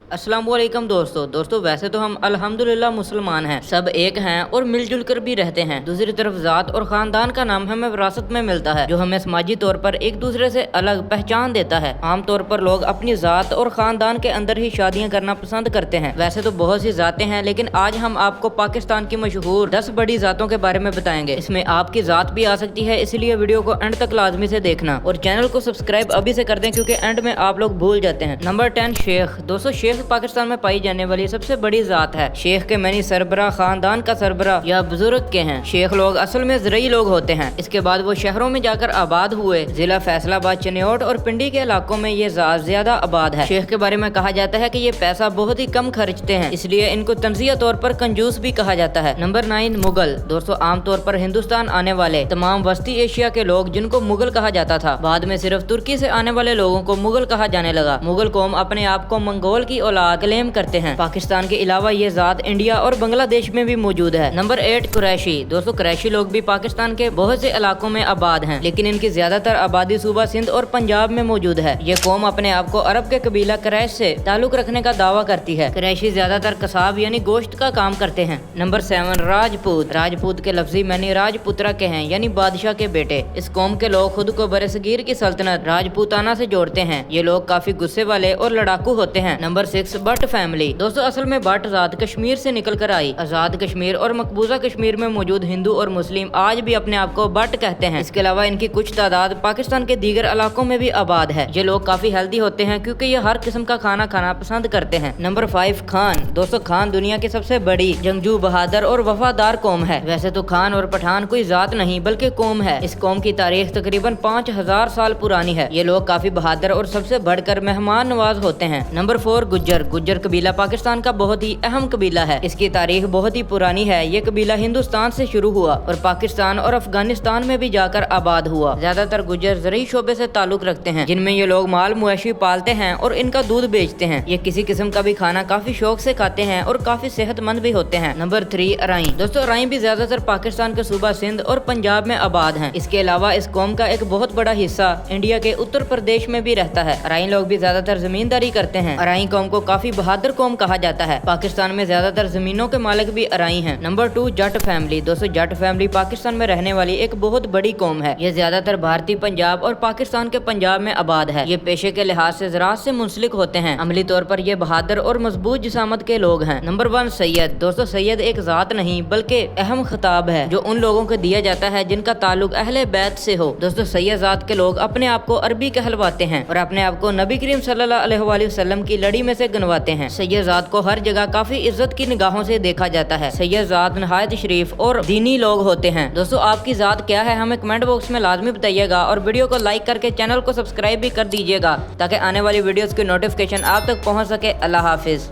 अस्सलाम वालेकुम दोस्तों वैसे तो हम अल्हम्दुलिल्लाह मुसलमान हैं, सब एक हैं और मिलजुल कर भी रहते हैं। दूसरी तरफ जात और खानदान का नाम हमें विरासत में मिलता है, जो हमें समाजी तौर पर एक दूसरे से अलग पहचान देता है। आमतौर पर लोग अपनी जात और खानदान के अंदर ही शादियां करना पसंद करते हैं। वैसे तो बहुत सी जातें हैं, लेकिन आज हम आपको पाकिस्तान की मशहूर 10 बड़ी जातों के बारे में बताएंगे। इसमें आपकी जात भी आ सकती है, इसलिए वीडियो को एंड तक लाजमी से देखना और चैनल को सब्सक्राइब अभी से कर दें, क्योंकि एंड में आप लोग भूल जाते हैं। नंबर 10 शेख। दोस्तों शेख पाकिस्तान में पाई जाने वाली सबसे बड़ी जात है। शेख के मैनी सरबरा, खानदान का सरबरा या बुजुर्ग के हैं। शेख लोग असल में ज़रई लोग होते हैं, इसके बाद वो शहरों में जाकर आबाद हुए। जिला फैसलाबाद, चिन्योट और पिंडी के इलाकों में ये जात ज्यादा आबाद है। शेख के बारे में कहा जाता है कि ये पैसा बहुत ही कम खर्चते हैं, इसलिए इनको तंजिया तौर पर कंजूस भी कहा जाता है। नंबर 9 मुगल। दोस्तों आमतौर पर हिंदुस्तान आने वाले तमाम वस्ती एशिया के लोग, जिनको मुगल कहा जाता था, बाद में सिर्फ तुर्की से आने वाले लोगों को मुगल कहा जाने लगा। मुगल कौम अपने आप को मंगोल की औलाद क्लेम करते हैं। पाकिस्तान के अलावा ये जात इंडिया और बांग्लादेश में भी मौजूद है। नंबर 8 कुरैशी। दोस्तों कुरैशी लोग भी पाकिस्तान के बहुत से इलाकों में आबाद हैं, लेकिन इनकी ज्यादातर आबादी सूबा सिंध और पंजाब में मौजूद है। ये कौम अपने आप को अरब के कबीला कुरैश से ताल्लुक रखने का दावा करती है। कुरैशी ज्यादातर कसाब यानी गोश्त का काम करते हैं। नंबर 7 राजपूत। राजपूत के लफ्जी मैंने राजपुत्रा के हैं, यानी बादशाह के बेटे। इस कौम के लोग खुद को बरसगीर की सल्तनत राजपूताना से जोड़ते हैं। ये लोग काफी गुस्से वाले और लड़ाकू होते हैं। Number 6 but family. दोस्तों असल में बट जात कश्मीर से निकल कर आई। आजाद कश्मीर और मकबूजा कश्मीर में मौजूद हिंदू और मुस्लिम आज भी अपने आप को बट कहते हैं। इसके अलावा इनकी कुछ तादाद पाकिस्तान के दीगर इलाकों में भी आबाद है। ये लोग काफी हेल्दी होते हैं, क्योंकि ये हर किस्म का खाना खाना पसंद करते हैं। नंबर 5 खान। दोस्तों खान दुनिया की सबसे बड़ी जंगजू, बहादुर और वफादार कौम है। वैसे तो खान और पठान कोई जात नहीं बल्कि कौम है। इस कौम की तारीख तकरीबन 5000 साल पुरानी है। ये लोग काफी बहादुर और सबसे बढ़कर मेहमान नवाज होते हैं। नंबर 4 गुज्जर। गुज्जर कबीला पाकिस्तान का बहुत ही अहम कबीला है। इसकी तारीख बहुत ही पुरानी है। ये कबीला हिंदुस्तान से शुरू हुआ और पाकिस्तान और अफगानिस्तान में भी जाकर आबाद हुआ। ज्यादातर गुज्जर ज़रई शोबे से ताल्लुक रखते हैं, जिनमें ये लोग माल मवेशी पालते हैं और इनका दूध बेचते हैं। ये किसी किस्म का भी खाना काफी शौक से खाते हैं और काफी सेहतमंद भी होते हैं। नंबर 3 अराई। दोस्तों अराई भी ज्यादातर पाकिस्तान के सूबा सिंध और पंजाब में आबाद हैं। इसके अलावा इस कौम का एक बहुत बड़ा हिस्सा इंडिया के उत्तर प्रदेश में भी रहता है। अराई लोग भी ज्यादातर जमींदारी करते हैं। अराई कौम को काफी बहादुर कौम कहा जाता है। पाकिस्तान में ज्यादातर जमीनों के मालिक भी अराई हैं। नंबर 2 जट फैमिली। दोस्तों जट फैमिली पाकिस्तान में रहने वाली एक बहुत बड़ी कौम है। ये ज्यादातर भारतीय पंजाब और पाकिस्तान के पंजाब में आबाद है। ये पेशे के लिहाज से ज़राअत से मुंसलिक होते हैं। अमली तौर पर ये बहादुर और मजबूत जिसामत के लोग हैं। नंबर 1 सैयद। दोस्तों सैयद एक जात नहीं बल्कि अहम खिताब है, जो उन लोगों को दिया जाता है जिनका ताल्लुक अहले बैत से हो। दोस्तों सैयद जात के लोग अपने आप को अरबी कहलवाते हैं और अपने आप को नबी करीम सल्लल्लाहु अलैहि वसल्लम की लड़ी में से गिनवाते हैं। सैयद जात को हर जगह काफी इज्जत की निगाहों से देखा जाता है। सैयद जात नहायत शरीफ और दीनी लोग होते हैं। दोस्तों आपकी जात क्या है, हमें कमेंट बॉक्स में लाजमी बताइएगा और वीडियो को लाइक करके चैनल को सब्सक्राइब भी कर दीजिएगा, ताकि आने वाली वीडियोस की नोटिफिकेशन आप तक पहुंच सके। अल्लाह हाफिज।